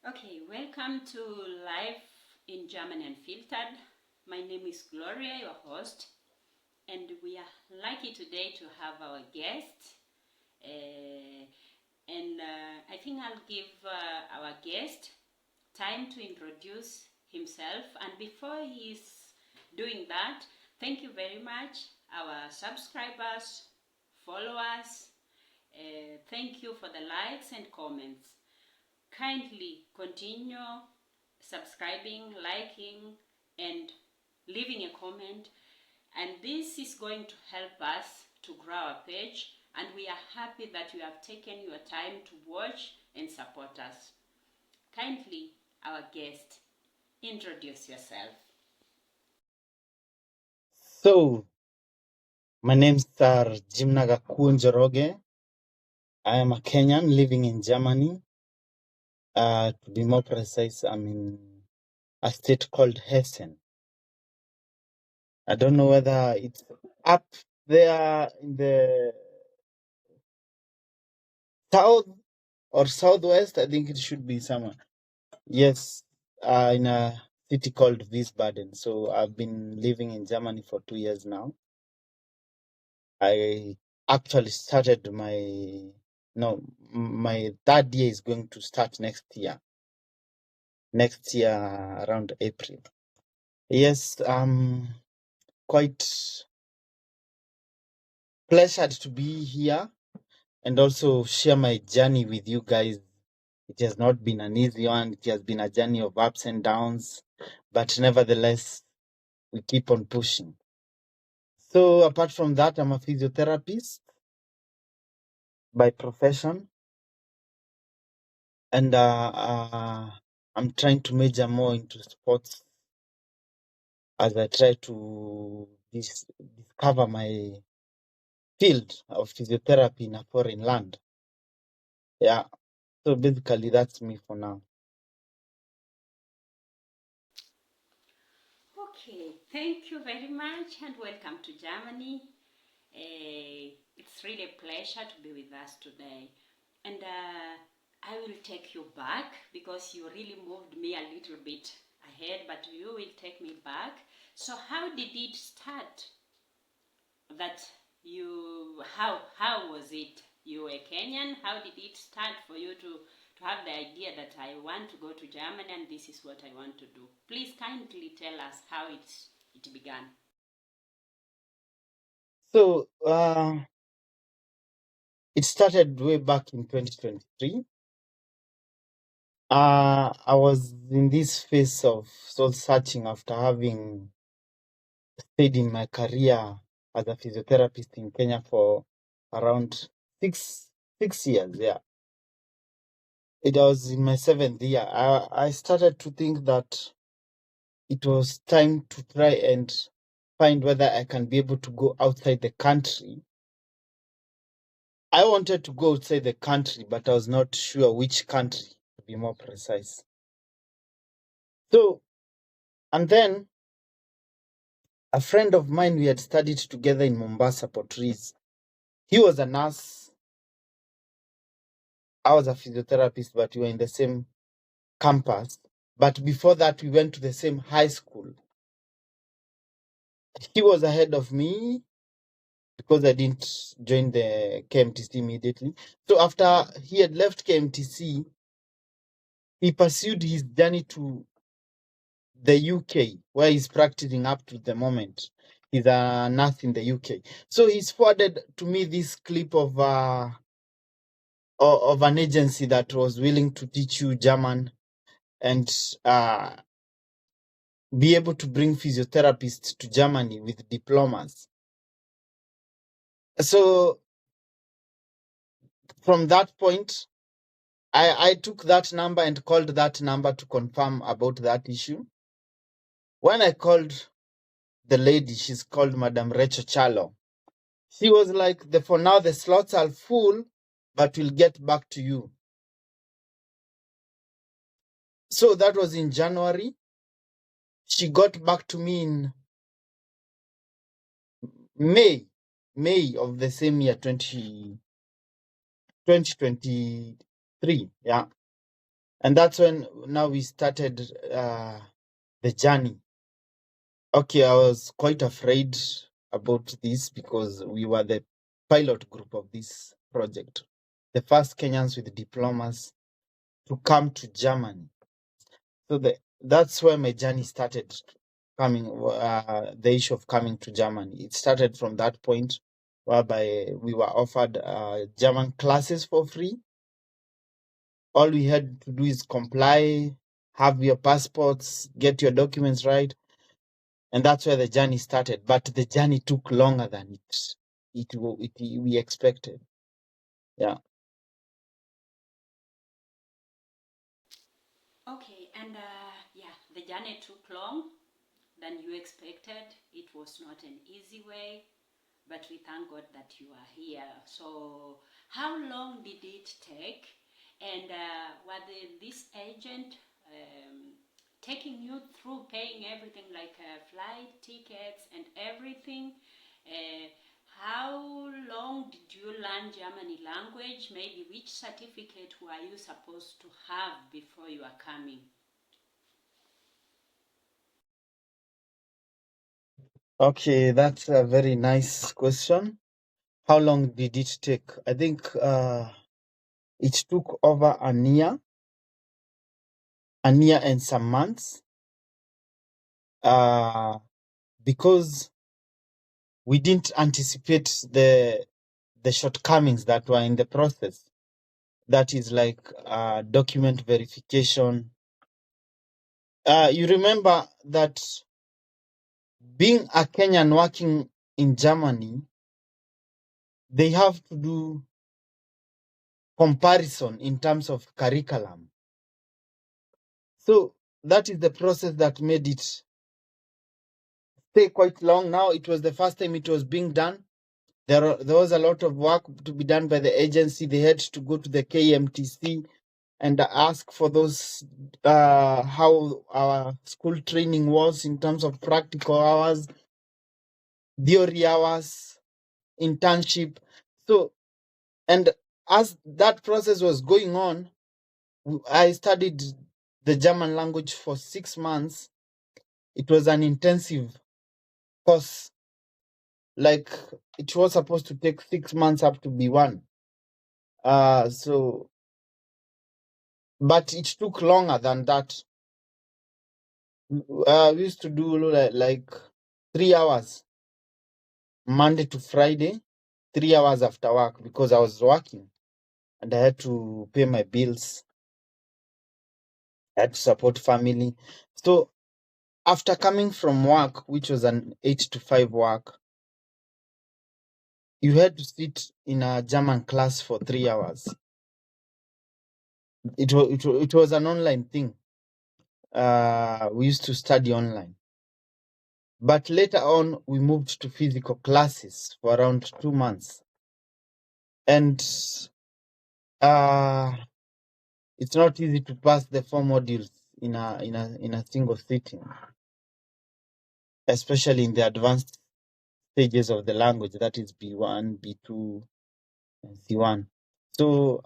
Okay, welcome to Live in Germany Unfiltered. My name is Gloria, your host, and we are lucky today to have our guest. I think I'll give our guest time to introduce himself. And before he's doing that, thank you very much, our subscribers, followers. Thank you for the likes and comments. Kindly continue subscribing, liking, and leaving a comment. And this is going to help us to grow our page. And we are happy that you have taken your time to watch and support us. Kindly, our guest, introduce yourself. So, my name's Jimnaga Njoroge. I am a Kenyan living in Germany. To be more precise, I'm in a state called Hessen. I don't know whether it's up there in the south or southwest. I think it should be somewhere. Yes, in a city called Wiesbaden. So I've been living in Germany for 2 years now. I actually started my third year is going to start next year around April. Yes, I'm quite pleasured to be here and also share my journey with you guys. It has not been an easy one. It has been a journey of ups and downs, but nevertheless, we keep on pushing. So apart from that, I'm a physiotherapist by profession, and I'm trying to major more into sports as I try to discover my field of physiotherapy in a foreign land. Yeah. So basically, that's me for now. Okay, thank you very much and welcome to Germany. It's really a pleasure to be with us today. And I will take you back because you really moved me a little bit ahead, but you will take me back. So how did it start? How was it? You were Kenyan. How did it start for you to have the idea that I want to go to Germany and this is what I want to do? Please kindly tell us how it began. So it started way back in 2023. I was in this phase of soul searching after having stayed in my career as a physiotherapist in Kenya for around six years. Yeah, it was in my 7th year. I started to think that it was time to try and find whether I can be able to go outside the country. I wanted to go outside the country, but I was not sure which country, to be more precise. So, and then a friend of mine, we had studied together in Mombasa, Portrees. He was a nurse. I was a physiotherapist, but we were in the same campus. But before that, we went to the same high school. He was ahead of me because I didn't join the KMTC immediately. So after he had left KMTC, he pursued his journey to the UK, where he's practicing up to the moment. He's a nurse in the UK. So he's forwarded to me this clip of an agency that was willing to teach you German and be able to bring physiotherapists to Germany with diplomas. So from that point, I took that number and called that number to confirm about that issue. When I called the lady, she's called Madam Rachel Chalo. She was like, for now, the slots are full, but we'll get back to you. So that was in January. She got back to me in May of the same year, 2023. Yeah. And that's when now we started the journey. Okay, I was quite afraid about this because we were the pilot group of this project, the first Kenyans with diplomas to come to Germany. So that's where my journey started, coming the issue of coming to Germany. It started from that point whereby we were offered German classes for free. All we had to do is comply, have your passports, get your documents right, and that's where the journey started. But the journey took longer than we expected. Yeah. Okay, and yeah, the journey took long than you expected. It was not an easy way, but we thank God that you are here. So, how long did it take? And this agent taking you through paying everything like flight tickets and everything? Uh, how long did you learn Germany language? Maybe which certificate were you supposed to have before you are coming? Okay, that's a very nice question. How long did it take? I think it took over a year and some months, because we didn't anticipate the shortcomings that were in the process. That is like document verification. You remember that being a Kenyan working in Germany, they have to do comparison in terms of curriculum. So that is the process that made it stay quite long. Now it was the first time it was being done. There was a lot of work to be done by the agency. They had to go to the KMTC and ask for those how our school training was in terms of practical hours, theory hours, internship. So, and as that process was going on, I studied the German language for 6 months. It was an intensive course. Like, it was supposed to take 6 months up to B1. But it took longer than that. We used to do like 3 hours Monday to Friday, 3 hours after work, because I was working and I had to pay my bills. I had to support family. So after coming from work, which was an 8 to 5 work, you had to sit in a German class for 3 hours. It was an online thing. We used to study online. But later on, we moved to physical classes for around 2 months. And it's not easy to pass the 4 modules in a single sitting, especially in the advanced stages of the language, that is B1, B2, and C1. So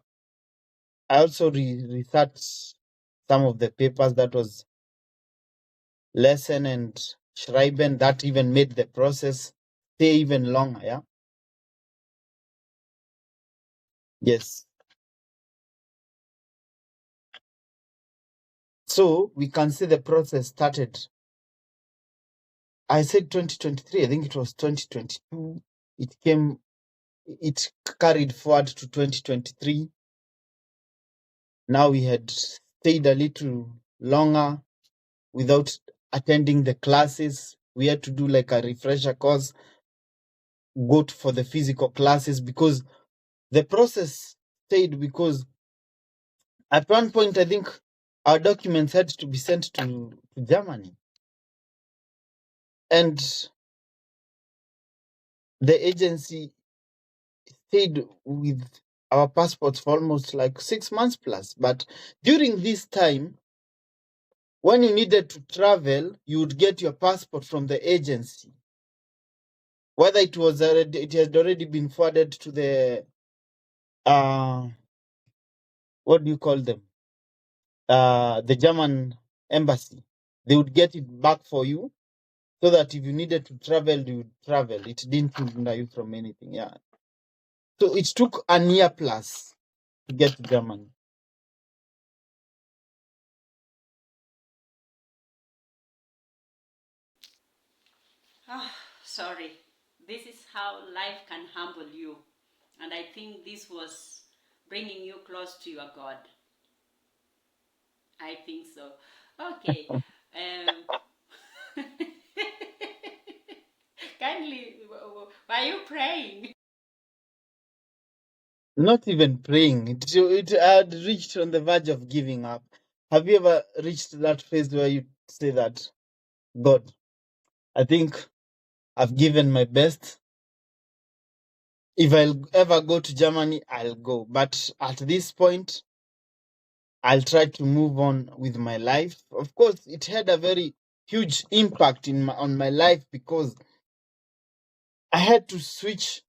I also researched some of the papers that was lesson and schreiben that even made the process stay even longer. Yeah. Yes. So we can see the process started. I said 2023. I think it was 2022. It carried forward to 2023. Now we had stayed a little longer without attending the classes. We had to do like a refresher course, for the physical classes, because the process stayed, because at one point I think our documents had to be sent to Germany. And the agency stayed with our passports for almost like 6 months plus. But during this time, when you needed to travel, you would get your passport from the agency. Whether it had already been forwarded to the what do you call them? the German embassy. They would get it back for you so that if you needed to travel, you would travel. It didn't hinder you from anything. Yeah. So it took a year plus to get to Germany. Oh, sorry. This is how life can humble you. And I think this was bringing you close to your God. I think so. Okay. Kindly, were you praying? Not even praying. It had reached on the verge of giving up. Have you ever reached that phase where you say that, God, I think I've given my best. If I'll ever go to Germany, I'll go. But at this point, I'll try to move on with my life. Of course, it had a very huge impact on my life because I had to switch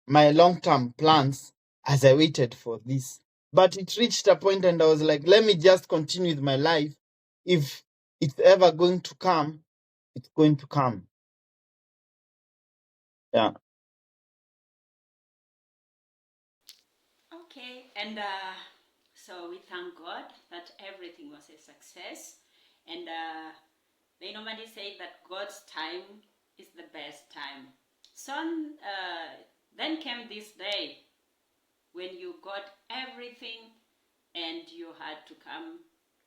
my long-term plans as I waited for this. But it reached a point and I was like, let me just continue with my life. If it's ever going to come, it's going to come. Yeah. Okay, and so we thank God that everything was a success. And they normally say that God's time is the best time. So then came this day when you got everything and you had to come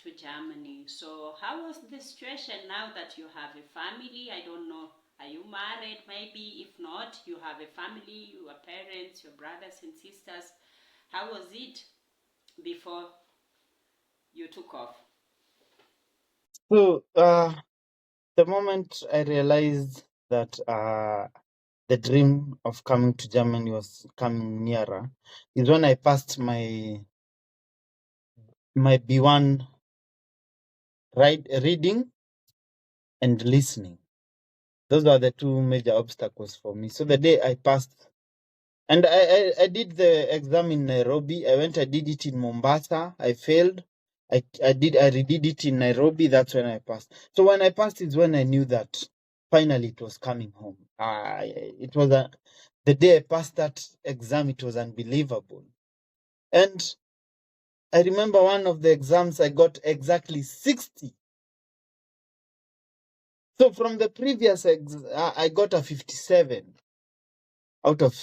to Germany. So how was the situation now that you have a family? I don't know. Are you married? Maybe if not, you have a family, your parents, your brothers and sisters. How was it before you took off? So the moment I realized that the dream of coming to Germany was coming nearer is when I passed my B1 reading and listening. Those were the two major obstacles for me. So the day I passed, and I did the exam in Nairobi. I did it in Mombasa. I failed. I redid it in Nairobi. That's when I passed. So when I passed is when I knew that finally it was coming home. It was the day I passed that exam. It was unbelievable. And I remember one of the exams I got exactly 60. So from the previous I got a 57 out of,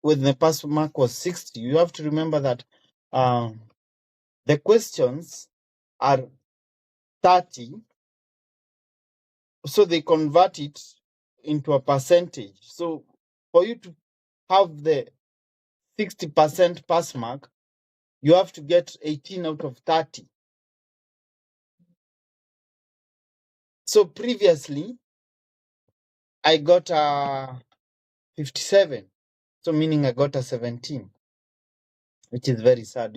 when the pass mark was 60. You have to remember that the questions are 30, so they convert it into a percentage. So for you to have the 60% pass mark, you have to get 18 out of 30. So previously, I got a 57, so meaning I got a 17, which is very sad.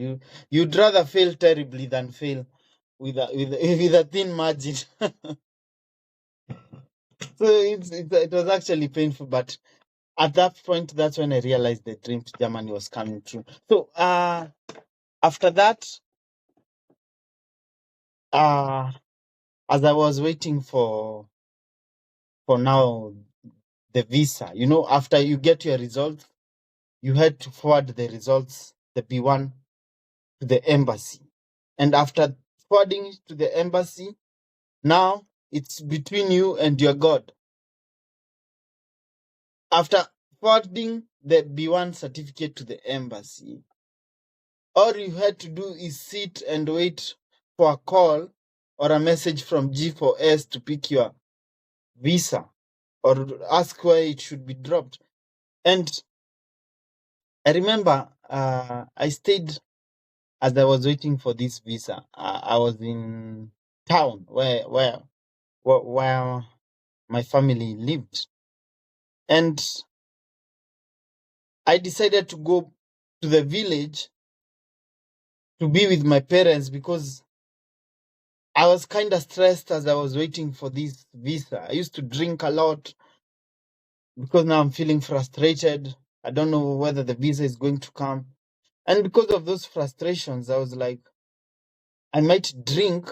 You'd rather fail terribly than fail with with a thin margin. So it was actually painful, but at that point, that's when I realized the dream to Germany was coming true. So after that, as I was waiting for now the visa, after you get your results, you had to forward the results, the B1, to the embassy. And after forwarding it to the embassy, now it's between you and your God. After forwarding the B1 certificate to the embassy, all you had to do is sit and wait for a call or a message from G4S to pick your visa or ask where it should be dropped. And I remember I stayed, as I was waiting for this visa, I was in town where my family lived. And I decided to go to the village to be with my parents because I was kind of stressed as I was waiting for this visa. I used to drink a lot because now I'm feeling frustrated. I don't know whether the visa is going to come. And because of those frustrations, I was like, I might drink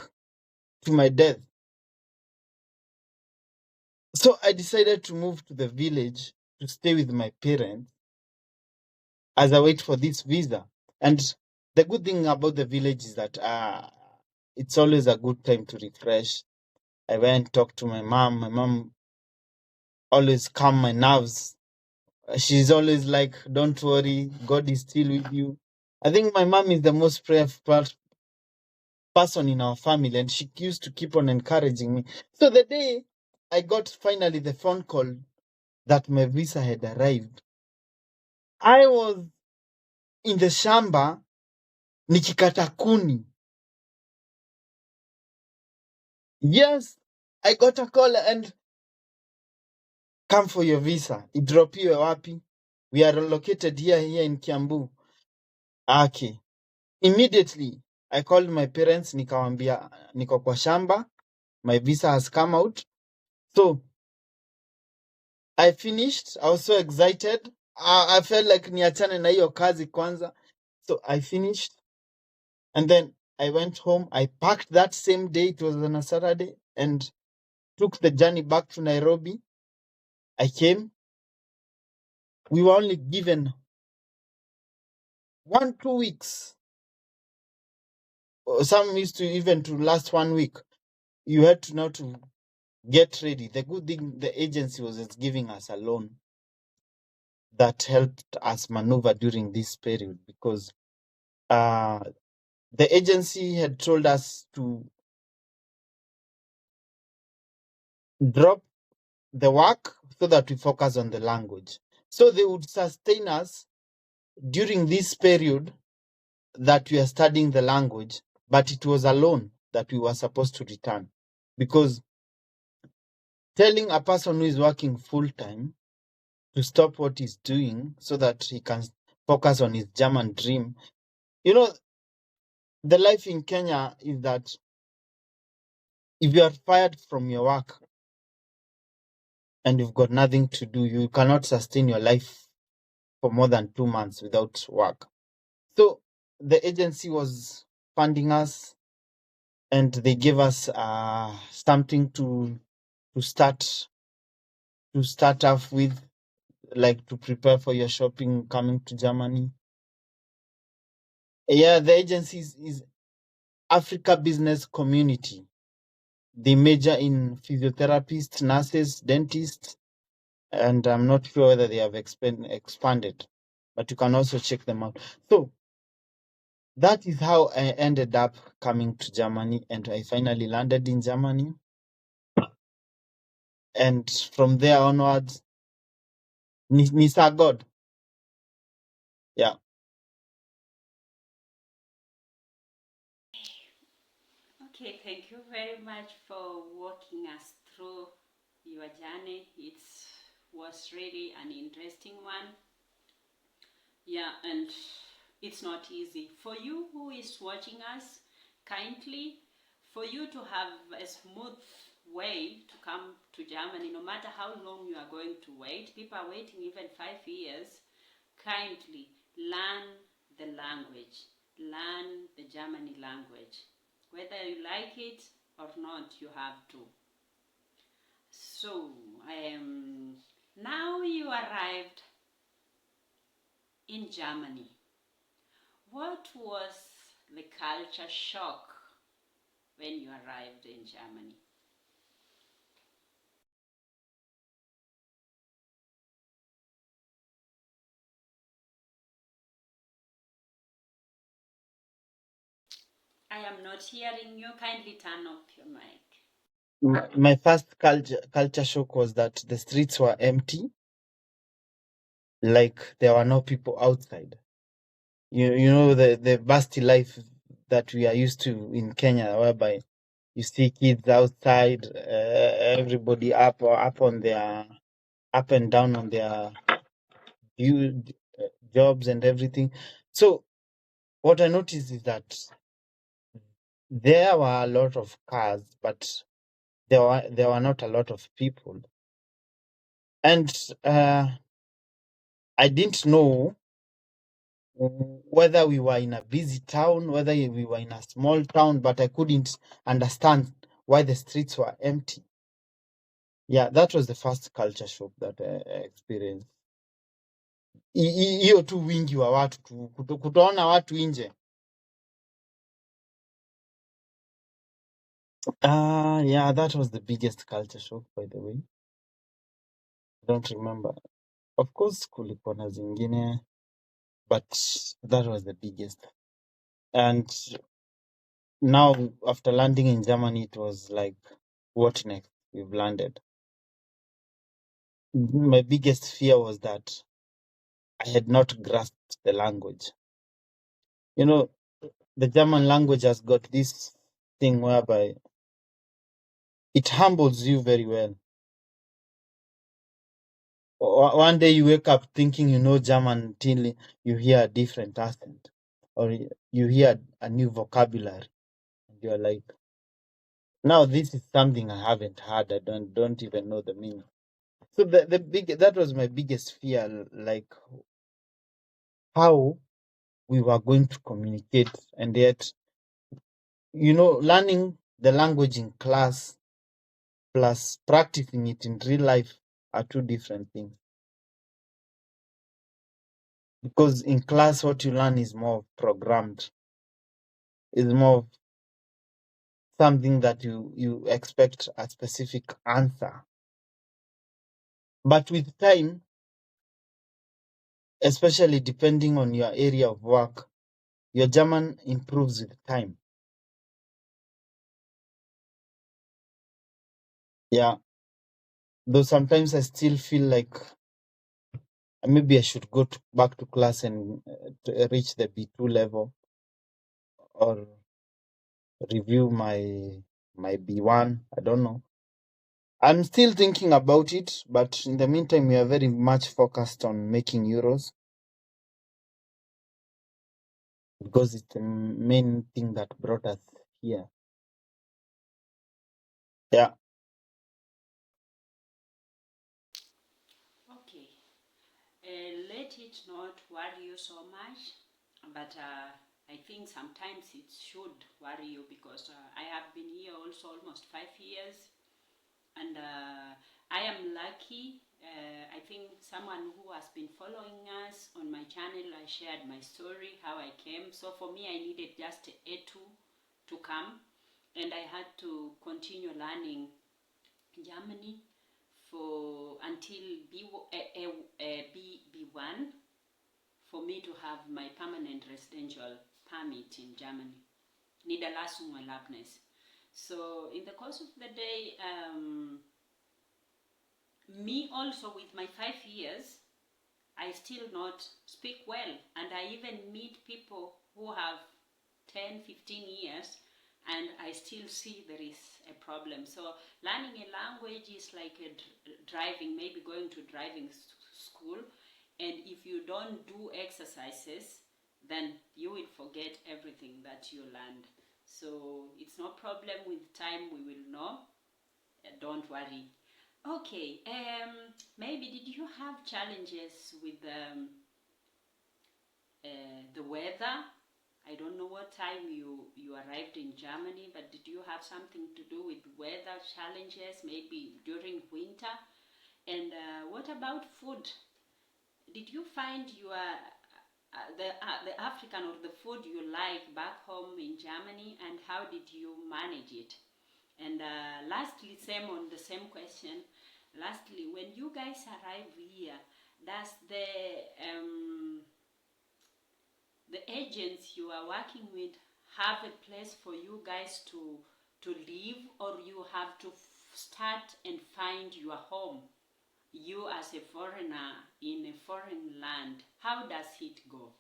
to my death. So I decided to move to the village to stay with my parents as I wait for this visa. And the good thing about the village is that it's always a good time to refresh. I went talked to my mom. My mom always calm my nerves. She's always like, "Don't worry, God is still with you." I think my mom is the most prayerful person in our family, and she used to keep on encouraging me. So the day I got finally the phone call that my visa had arrived, I was in the shamba nikikata kuni. Yes, I got a call and come for your visa. Idropiwe wapi? We are located here in Kiambu. Okay. Immediately, I called my parents, nikawambia niko kwa shamba. My visa has come out. So, I finished. I was so excited. I felt like niachane na hiyo kazi kwanza. So, I finished. And then I went home. I packed that same day. It was on a Saturday. And took the journey back to Nairobi. I came. We were only given 2 weeks. Some used to even to last 1 week. You had to now to get ready. The good thing, the agency was just giving us a loan that helped us maneuver during this period, because the agency had told us to drop the work so that we focus on the language. So they would sustain us during this period that we are studying the language, but it was a loan that we were supposed to return, because telling a person who is working full time to stop what he's doing so that he can focus on his German dream. You know, the life in Kenya is that if you are fired from your work and you've got nothing to do, you cannot sustain your life for more than 2 months without work. So the agency was funding us, and they gave us something to start off with, like to prepare for your shopping coming to Germany. Yeah, the agency is Africa Business Community. They major in physiotherapists, nurses, dentists, and I'm not sure whether they have expanded, but you can also check them out. So that is how I ended up coming to Germany, and I finally landed in Germany. And from there onwards, Nisa God. Yeah. Okay, thank you very much for walking us through your journey. It was really an interesting one. Yeah, and it's not easy. For you who is watching us, kindly, for you to have a smooth way to come to Germany, no matter how long you are going to wait, people are waiting even 5 years, kindly learn the language. Learn the Germany language. Whether you like it or not, you have to. So, now you arrived in Germany. What was the culture shock when you arrived in Germany? I am not hearing you. Kindly turn off your mic. My first culture shock was that the streets were empty, like there were no people outside. You know the busty life that we are used to in Kenya, whereby you see kids outside, everybody up and down on their due, jobs and everything. So what I noticed is that there were a lot of cars, but there were not a lot of people, and I didn't know whether we were in a busy town, whether we were in a small town, but I couldn't understand why the streets were empty. Yeah, that was the first culture shock that I experienced. Hiyo tu wingi wa watu kutoona watu nje. Yeah, that was the biggest culture shock, by the way. I don't remember. Of course, kulikuwa na zingine, but that was the biggest. And now, after landing in Germany, it was like, what next? We've landed. My biggest fear was that I had not grasped the language. You know, the German language has got this thing whereby it humbles you very well. One day you wake up thinking you know German until you hear a different accent or you hear a new vocabulary. And you're like, now this is something I haven't heard. I don't even know the meaning. So that was my biggest fear, like how we were going to communicate, and yet, learning the language in class plus practicing it in real life are two different things. Because in class, what you learn is more programmed, is more something that you expect a specific answer. But with time, especially depending on your area of work, your German improves with time. Yeah. Though sometimes I still feel like maybe I should go back to class and to reach the B2 level or review my B1. I don't know. I'm still thinking about it, but in the meantime, we are very much focused on making euros because it's the main thing that brought us here. Yeah. Okay. Let it not worry you so much, but I think sometimes it should worry you because I have been here also almost 5 years, and I am lucky. I think someone who has been following us on my channel, I shared my story, how I came. So for me, I needed just A2 to come, and I had to continue learning Germany for until B1 for me to have my permanent residential permit in Germany. Niederlassung Erlaubnis. So in the course of the day, me also with my 5 years, I still not speak well, and I even meet people who have 10, 15 years, and I still see there is a problem. So learning a language is like driving, maybe going to driving school, and if you don't do exercises, then you will forget everything that you learned. So it's no problem. With time we will know. Don't worry. Okay, maybe did you have challenges with the weather? I don't know what time you arrived in Germany, but did you have something to do with weather challenges, maybe during winter? And what about food? Did you find the African or the food you like back home in Germany, and how did you manage it? And lastly, same on the same question. Lastly, when you guys arrive here, does the agents you are working with have a place for you guys to live, or you have to start and find your home? You as a foreigner in a foreign land, how does it go?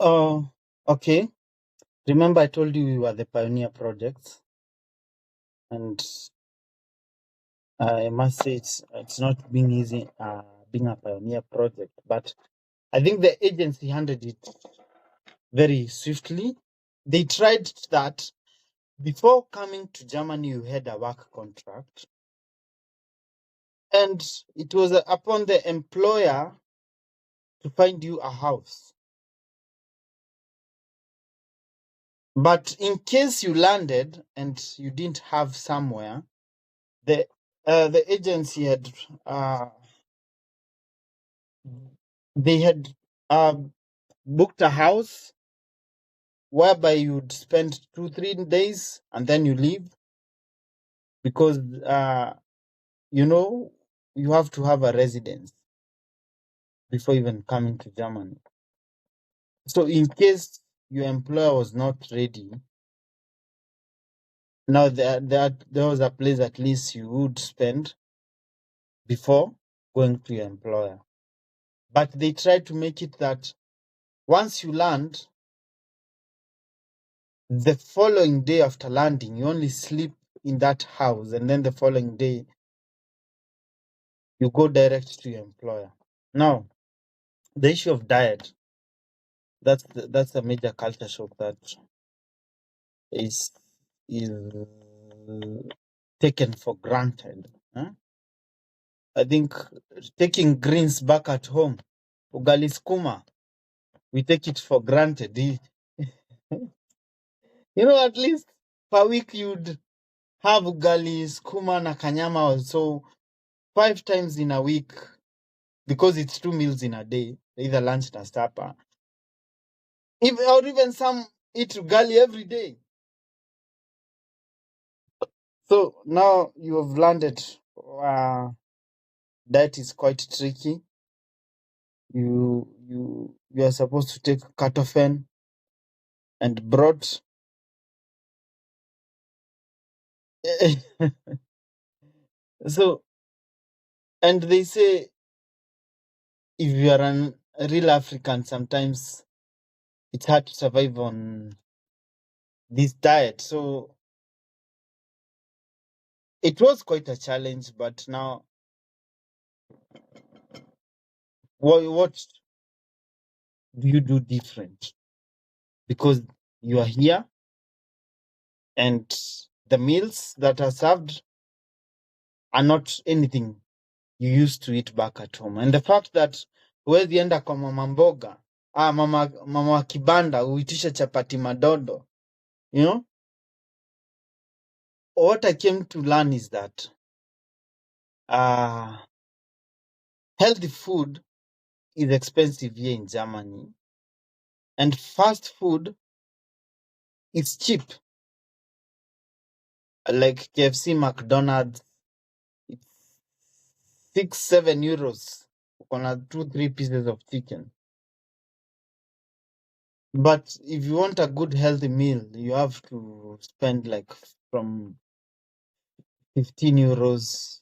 Oh, okay. Remember I told you we were the pioneer projects, and I must say it's not being easy being a pioneer project, but I think the agency handled it very swiftly. They tried that before coming to Germany, you had a work contract, and it was upon the employer to find you a house. But in case you landed and you didn't have somewhere, the agency had they had booked a house whereby you'd spend 2-3 days and then you leave, because you have to have a residence before even coming to Germany. So in case your employer was not ready, now there was a place at least you would spend before going to your employer. But they tried to make it that once you land, the following day after landing, you only sleep in that house, and then the following day, you go direct to your employer. Now, the issue of diet, that's a major culture shock that is taken for granted. Huh? I think taking greens back at home, ugali skuma, we take it for granted. At least per week you'd have ugali skuma na kanyama, so 5 times in a week, because it's 2 meals in a day, either lunch and supper. Or even some eat ugali every day. So now you have landed. Diet is quite tricky. You are supposed to take katofen and broad. So, and they say if you are a real African, sometimes it's hard to survive on this diet. So it was quite a challenge, but now what do you do different? Because you are here and the meals that are served are not anything you used to eat back at home. And the fact that huwezi enda kwa mama mboga, mama wa kibanda uitishe chapati madodo, what I came to learn is that healthy food is expensive here in Germany, and fast food is cheap. Like KFC, McDonald's, it's 6-7 euros on 2-3 pieces of chicken. But if you want a good healthy meal, you have to spend like from 15 euros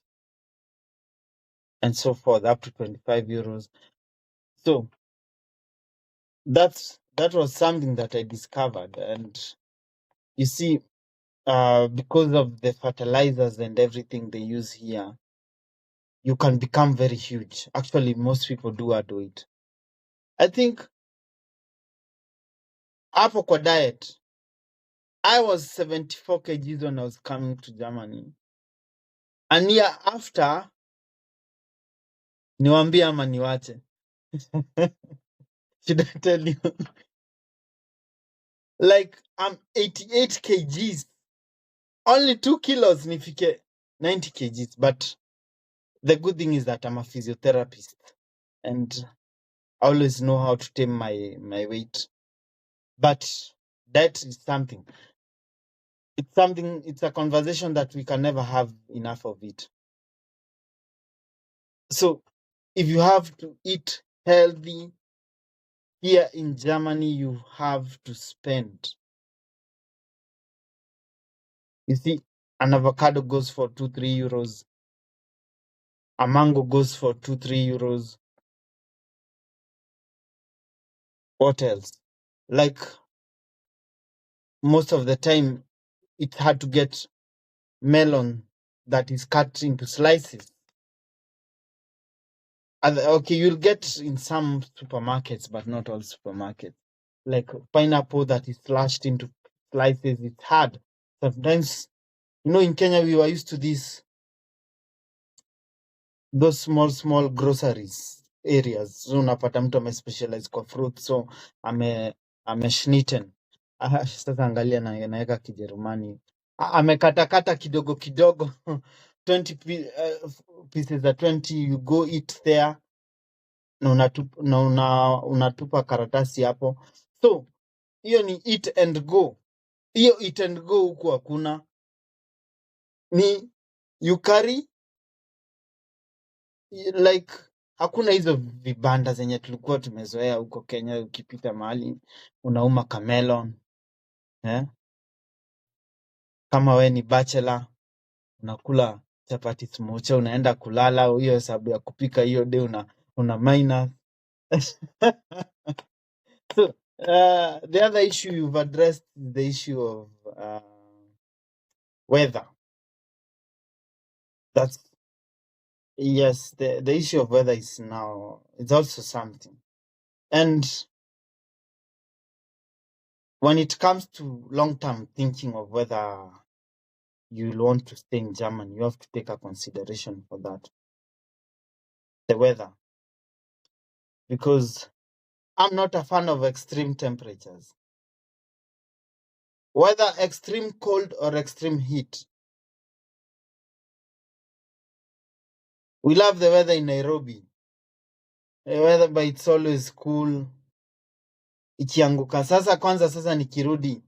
and so forth, up to 25 euros. So that was something that I discovered. And you see, because of the fertilizers and everything they use here, you can become very huge. Actually, most people do it. I think hapo kwa diet, I was 74 kgs when I was coming to Germany. A year after, niwaambie ama niwache? Should I tell you? Like, I'm 88 kgs. Only 2 kilos nifike 90 kgs. But the good thing is that I'm a physiotherapist. And I always know how to tame my weight. But that is something. It's a conversation that we can never have enough of it. So if you have to eat healthy here in Germany, you have to spend. You see, an avocado goes for 2-3 euros. A mango goes for 2-3 euros. What else? Like, most of the time, it's hard to get melon that is cut into slices. Okay, you'll get in some supermarkets, but not all supermarkets. Like pineapple that is slashed into slices, it's hard. Sometimes, in Kenya, we were used to those small groceries. areas. So unapata mtu amespecialize kwa fruit, so ameschnitten. Sasa angalia naweka Kijerumani. Amekatakata kidogo kidogo 20 pieces za 20, you go eat there, na unatupa karatasi hapo. So hiyo ni eat and go. Hiyo eat and go huku hakuna, ni you carry, like hakuna hizo vibanda zenye tulikuwa tumezoea huko Kenya. Ukipita mahali unauma kamelon, kama we ni bachelor unakula chapati smocha, unaenda kulala, hiyo hesabu ya kupika hiyo day una minus. So the other issue you've addressed is the issue of weather. That's yes, the issue of weather is now, it's also something. And when it comes to long-term thinking of whether you'll want to stay in Germany, you have to take a consideration for that, the weather. Because I'm not a fan of extreme temperatures. Whether extreme cold or extreme heat. We love the weather in Nairobi. The weather, but it's always cool. Ikianguka. Sasa nikirudi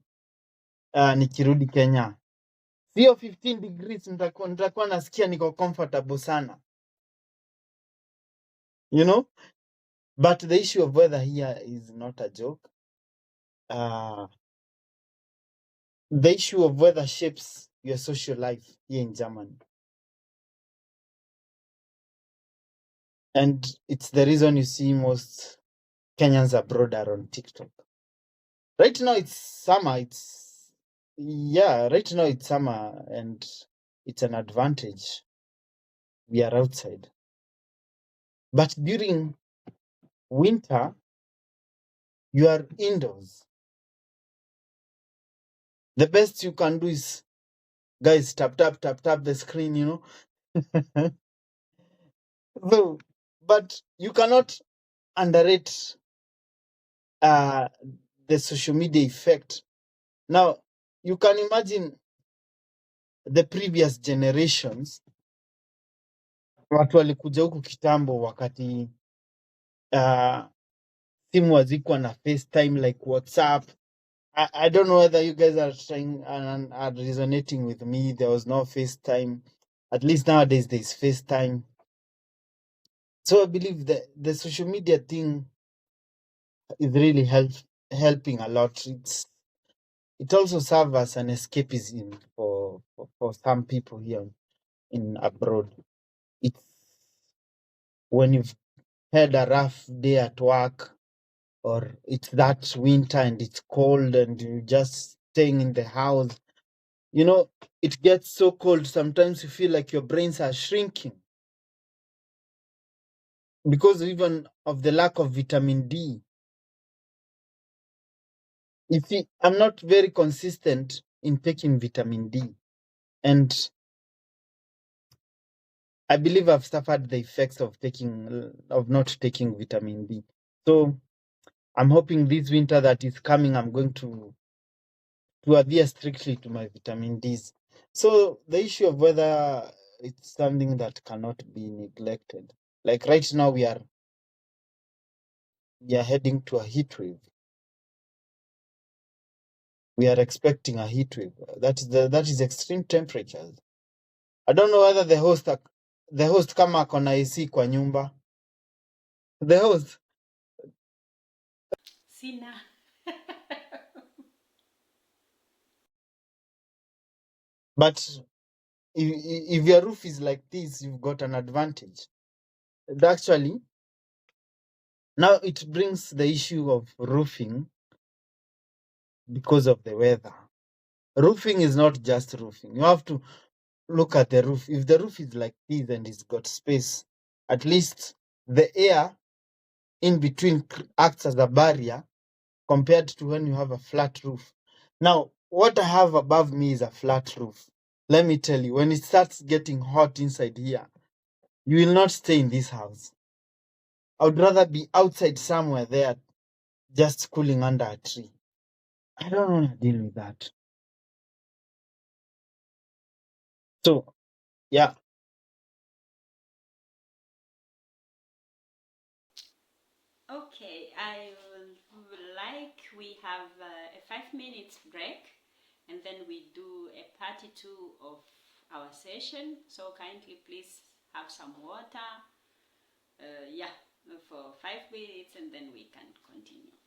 Kenya. Sio 15 degrees nitakuwa nasikia niko comfortable sana. You know? But the issue of weather here is not a joke. The issue of weather shapes your social life here in Germany. And it's the reason you see most Kenyans abroad are on TikTok. Right now it's summer. Right now it's summer and it's an advantage. We are outside. But during winter, you are indoors. The best you can do is, guys, tap the screen, you know. So, but you cannot underrate the social media effect. Now, you can imagine the previous generations, watu walikuja huku kitambo wakati simu hazikuwa na FaceTime like WhatsApp. I don't know whether you guys are trying and are resonating with me. There was no FaceTime. At least nowadays there's FaceTime. So I believe that the social media thing is really helping a lot. It also serves as an escapism for some people here in abroad. It's when you've had a rough day at work, or it's that winter and it's cold and you're just staying in the house. You know, it gets so cold, sometimes you feel like your brains are shrinking because even of the lack of vitamin D. You see, I'm not very consistent in taking vitamin D, and I believe I've suffered the effects of not taking vitamin D. So I'm hoping this winter that is coming, I'm going to adhere strictly to my vitamin Ds. So the issue of whether it's something that cannot be neglected. Like right now we are heading to a heat wave. We are expecting a heat wave. That is extreme temperatures. I don't know whether the host kama ako na AC kwa nyumba. The host. Sina. But if your roof is like this, you've got an advantage. And actually, now it brings the issue of roofing because of the weather. Roofing is not just roofing. You have to look at the roof. If the roof is like this and it's got space, at least the air in between acts as a barrier compared to when you have a flat roof. Now, what I have above me is a flat roof. Let me tell you, when it starts getting hot inside here, you will not stay in this house. I would rather be outside somewhere there, just cooling under a tree. I don't want to deal with that. So, yeah. Okay, I would like we have a 5 minutes break, and then we do a part two of our session. So kindly please have some water. Yeah, for 5 minutes, and then we can continue.